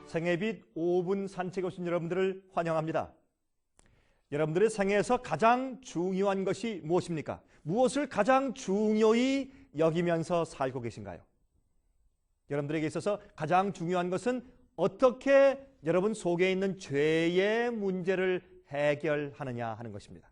생애빛 5분 산책에 오신 여러분들을 환영합니다. 여러분들의 생애에서 가장 중요한 것이 무엇입니까? 무엇을 가장 중요히 여기면서 살고 계신가요? 여러분들에게 있어서 가장 중요한 것은 어떻게 여러분 속에 있는 죄의 문제를 해결하느냐 하는 것입니다.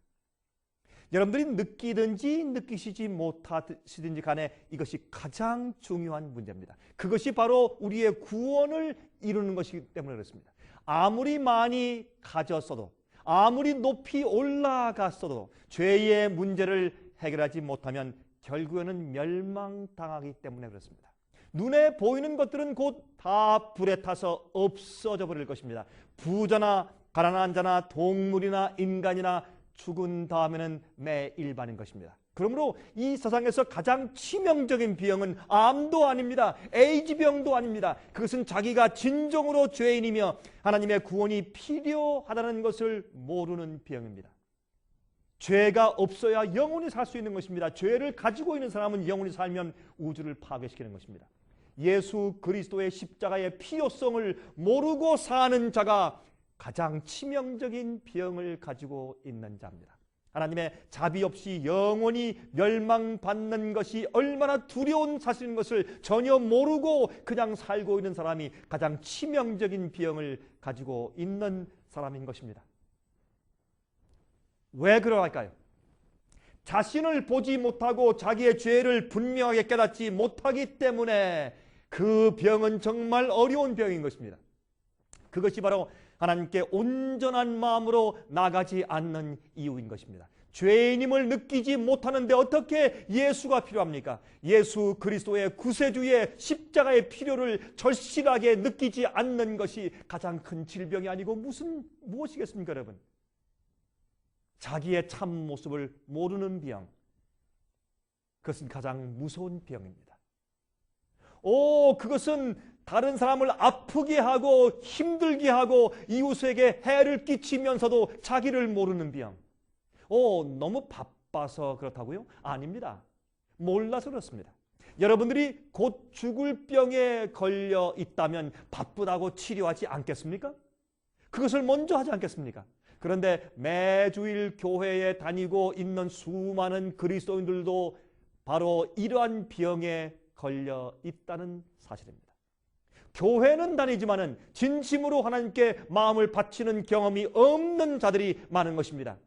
여러분들이 느끼든지 느끼시지 못하시든지 간에 이것이 가장 중요한 문제입니다. 그것이 바로 우리의 구원을 이루는 것이기 때문에 그렇습니다. 아무리 많이 가졌어도, 아무리 높이 올라갔어도 죄의 문제를 해결하지 못하면 결국에는 멸망당하기 때문에 그렇습니다. 눈에 보이는 것들은 곧 다 불에 타서 없어져 버릴 것입니다. 부자나 가난한 자나 동물이나 인간이나 죽은 다음에는 매 일반인 것입니다. 그러므로 이 세상에서 가장 치명적인 병은 암도 아닙니다. 에이즈병도 아닙니다. 그것은 자기가 진정으로 죄인이며 하나님의 구원이 필요하다는 것을 모르는 병입니다. 죄가 없어야 영원히 살 수 있는 것입니다. 죄를 가지고 있는 사람은 영원히 살면 우주를 파괴시키는 것입니다. 예수 그리스도의 십자가의 필요성을 모르고 사는 자가 가장 치명적인 병을 가지고 있는 자입니다. 하나님의 자비 없이 영원히 멸망받는 것이 얼마나 두려운 사실인 것을 전혀 모르고 그냥 살고 있는 사람이 가장 치명적인 병을 가지고 있는 사람인 것입니다. 왜 그러할까요? 자신을 보지 못하고 자기의 죄를 분명하게 깨닫지 못하기 때문에 그 병은 정말 어려운 병인 것입니다. 그것이 바로 하나님께 온전한 마음으로 나가지 않는 이유인 것입니다. 죄인임을 느끼지 못하는데 어떻게 예수가 필요합니까? 예수 그리스도의 구세주의 십자가의 필요를 절실하게 느끼지 않는 것이 가장 큰 질병이 아니고 무엇이겠습니까, 여러분? 자기의 참 모습을 모르는 병. 그것은 가장 무서운 병입니다. 그것은 다른 사람을 아프게 하고 힘들게 하고 이웃에게 해를 끼치면서도 자기를 모르는 병. 너무 바빠서 그렇다고요? 아닙니다. 몰라서 그렇습니다. 여러분들이 곧 죽을 병에 걸려 있다면 바쁘다고 치료하지 않겠습니까? 그것을 먼저 하지 않겠습니까? 그런데 매주일 교회에 다니고 있는 수많은 그리스도인들도 바로 이러한 병에 걸려 있다는 사실입니다. 교회는 다니지만은 진심으로 하나님께 마음을 바치는 경험이 없는 자들이 많은 것입니다.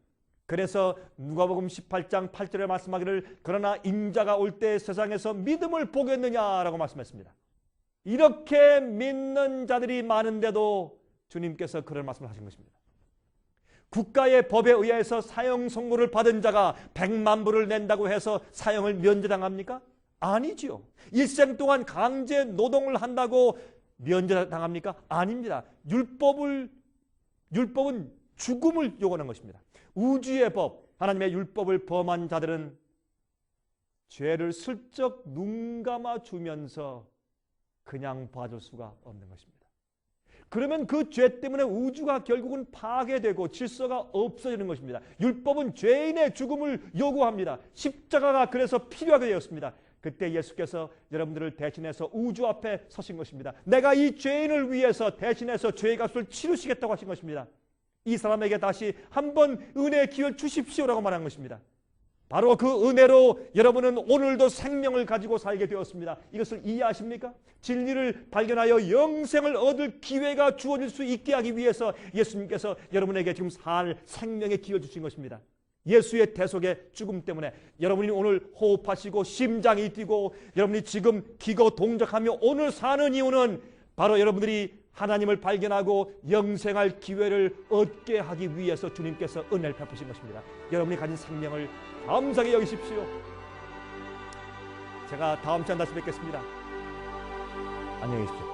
그래서 누가복음 18장 8절에 말씀하기를 그러나 인자가 올 때 세상에서 믿음을 보겠느냐라고 말씀했습니다. 이렇게 믿는 자들이 많은데도 주님께서 그런 말씀을 하신 것입니다. 국가의 법에 의해서 사형 선고를 받은 자가 100만 불을 낸다고 해서 사형을 면제당합니까? 아니지요. 일생 동안 강제 노동을 한다고 면제당합니까? 아닙니다. 율법은 죽음을 요구하는 것입니다. 우주의 법, 하나님의 율법을 범한 자들은 죄를 슬쩍 눈 감아 주면서 그냥 봐줄 수가 없는 것입니다. 그러면 그 죄 때문에 우주가 결국은 파괴되고 질서가 없어지는 것입니다. 율법은 죄인의 죽음을 요구합니다. 십자가가 그래서 필요하게 되었습니다. 그때 예수께서 여러분들을 대신해서 우주 앞에 서신 것입니다. 내가 이 죄인을 위해서 대신해서 죄의 값을 치르시겠다고 하신 것입니다. 이 사람에게 다시 한번 은혜의 기회를 주십시오라고 말한 것입니다. 바로 그 은혜로 여러분은 오늘도 생명을 가지고 살게 되었습니다. 이것을 이해하십니까? 진리를 발견하여 영생을 얻을 기회가 주어질 수 있게 하기 위해서 예수님께서 여러분에게 지금 살 생명의 기회를 주신 것입니다. 예수의 대속의 죽음 때문에 여러분이 오늘 호흡하시고 심장이 뛰고 여러분이 지금 기거 동작하며 오늘 사는 이유는 바로 여러분들이 하나님을 발견하고 영생할 기회를 얻게 하기 위해서 주님께서 은혜를 베푸신 것입니다. 여러분이 가진 생명을 감사하게 여기십시오. 제가 다음 시간 다시 뵙겠습니다. 안녕히 계십시오.